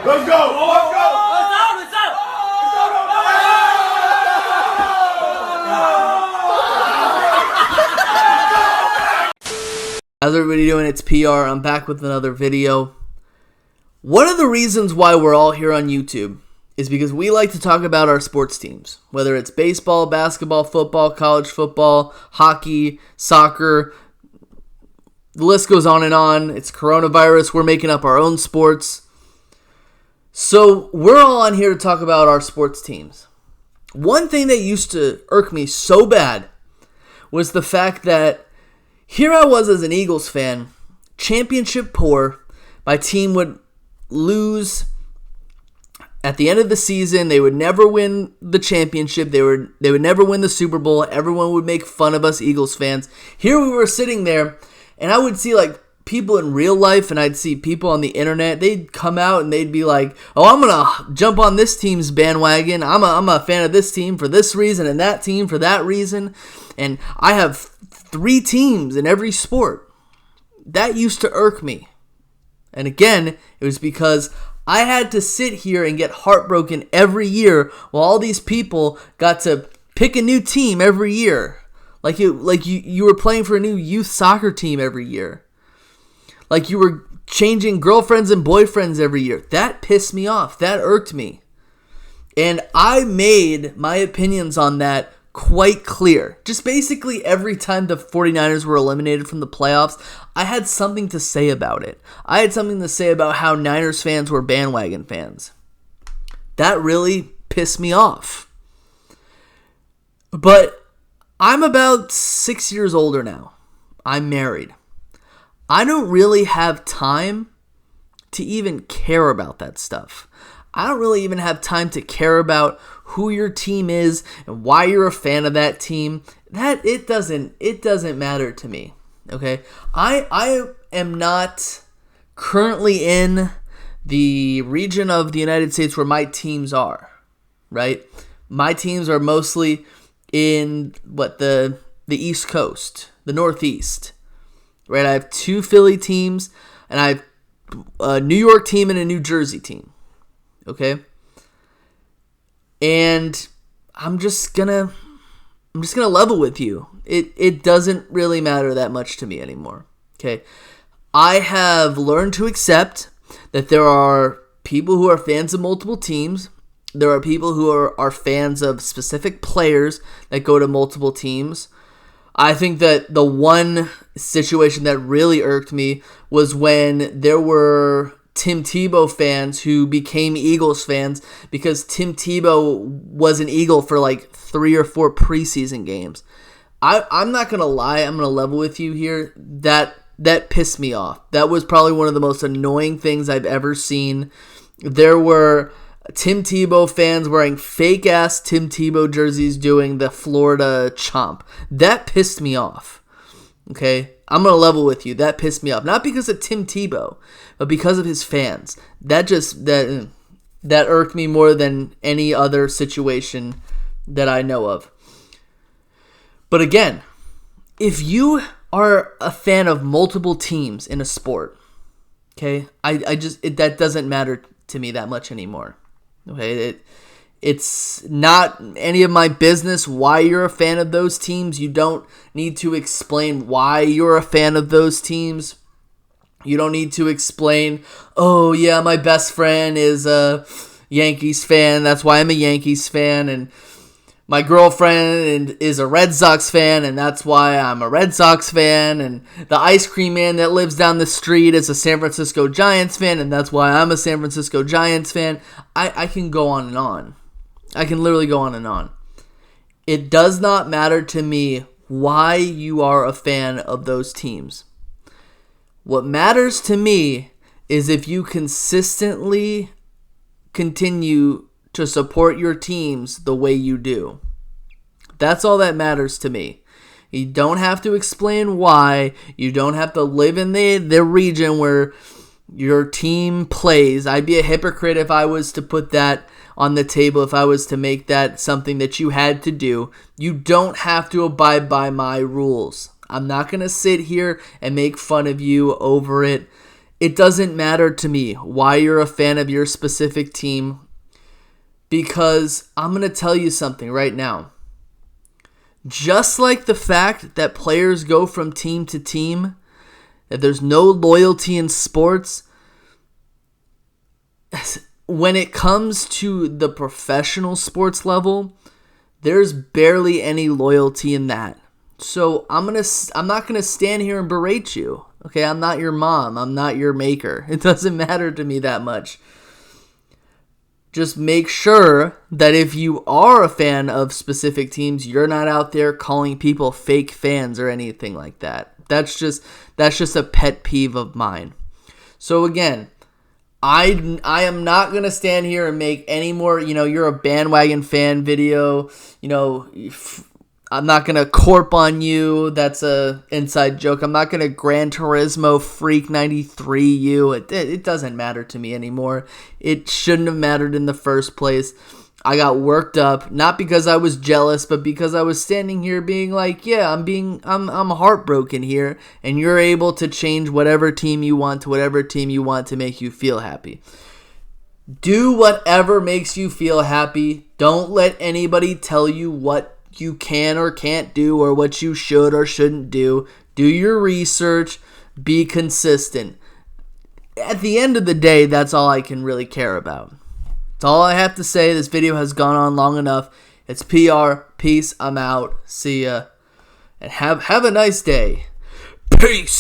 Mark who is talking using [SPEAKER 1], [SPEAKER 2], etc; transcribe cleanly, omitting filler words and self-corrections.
[SPEAKER 1] Let's go. Let's go.
[SPEAKER 2] It's out.
[SPEAKER 3] How's everybody doing? It's PR. I'm back with another video. One of the reasons why we're all here on YouTube is because we like to talk about our sports teams, whether it's baseball, basketball, football, college football, hockey, soccer. The list goes on and on. It's coronavirus. We're making up our own sports. So we're all on here to talk about our sports teams. One thing that used to irk me so bad was the fact that here I was as an Eagles fan, championship poor. My team would lose at the end of the season. They would never win the championship. They would never win the Super Bowl. Everyone would make fun of us Eagles fans. Here we were sitting there, and I would see like people in real life, and I'd see people on the internet. They'd come out and they'd be like, "Oh, I'm gonna jump on this team's bandwagon. I'm a fan of this team for this reason and that team for that reason, and I have 3 teams in every sport." That used to irk me. And again, it was because I had to sit here and get heartbroken every year while all these people got to pick a new team every year. Like you were playing for a new youth soccer team every year. Like you were changing girlfriends and boyfriends every year. That pissed me off. That irked me. And I made my opinions on that quite clear. Just basically every time the 49ers were eliminated from the playoffs, I had something to say about it. I had something to say about how Niners fans were bandwagon fans. That really pissed me off. But I'm about 6 years older now. I'm married. I don't really have time to even care about that stuff. I don't really even have time to care about who your team is and why you're a fan of that team. That it doesn't matter to me. Okay? I am not currently in the region of the United States where my teams are, right? My teams are mostly in the East Coast, the Northeast. Right? I have 2 Philly teams, and I have a New York team and a New Jersey team. Okay? And I'm just gonna level with you. It doesn't really matter that much to me anymore. Okay? I have learned to accept that there are people who are fans of multiple teams. There are people who are fans of specific players that go to multiple teams. I think that the one situation that really irked me was when there were Tim Tebow fans who became Eagles fans because Tim Tebow was an Eagle for like 3 or 4 preseason games. I'm not going to lie. I'm going to level with you here. That pissed me off. That was probably one of the most annoying things I've ever seen. There were Tim Tebow fans wearing fake-ass Tim Tebow jerseys doing the Florida chomp. That pissed me off. Okay? I'm going to level with you. That pissed me off. Not because of Tim Tebow, but because of his fans. That irked me more than any other situation that I know of. But again, if you are a fan of multiple teams in a sport, okay, that doesn't matter to me that much anymore. Okay, it's not any of my business why you're a fan of those teams. You don't need to explain why you're a fan of those teams. You don't need to explain, oh yeah, my best friend is a Yankees fan, that's why I'm a Yankees fan, and my girlfriend is a Red Sox fan, and that's why I'm a Red Sox fan, and the ice cream man that lives down the street is a San Francisco Giants fan, and that's why I'm a San Francisco Giants fan. I can go on and on. I can literally go on and on. It does not matter to me why you are a fan of those teams. What matters to me is if you consistently continue to support your teams the way you do. That's all that matters to me. You don't have to explain why. You don't have to live in the region where your team plays. I'd be a hypocrite if I was to put that on the table, if I was to make that something that you had to do. You don't have to abide by my rules. I'm not going to sit here and make fun of you over it. It doesn't matter to me why you're a fan of your specific team, because I'm going to tell you something right now. Just like the fact that players go from team to team, that there's no loyalty in sports, when it comes to the professional sports level, there's barely any loyalty in that. So I'm not gonna stand here and berate you. Okay, I'm not your mom. I'm not your maker. It doesn't matter to me that much. Just make sure that if you are a fan of specific teams, you're not out there calling people fake fans or anything like that. That's just a pet peeve of mine. So again, I am not going to stand here and make any more, you're a bandwagon fan video. I'm not going to corp on you. That's a inside joke. I'm not going to Gran Turismo Freak 93 you. It doesn't matter to me anymore. It shouldn't have mattered in the first place. I got worked up, not because I was jealous, but because I was standing here being like, yeah, I'm heartbroken here, and you're able to change whatever team you want to whatever team you want to make you feel happy. Do whatever makes you feel happy. Don't let anybody tell you what you can or can't do or what you should or shouldn't do. Do your research. Be consistent. At the end of the day, that's all I can really care about. That's all I have to say. This video has gone on long enough. It's PR. Peace. I'm out. See ya. And have a nice day. Peace.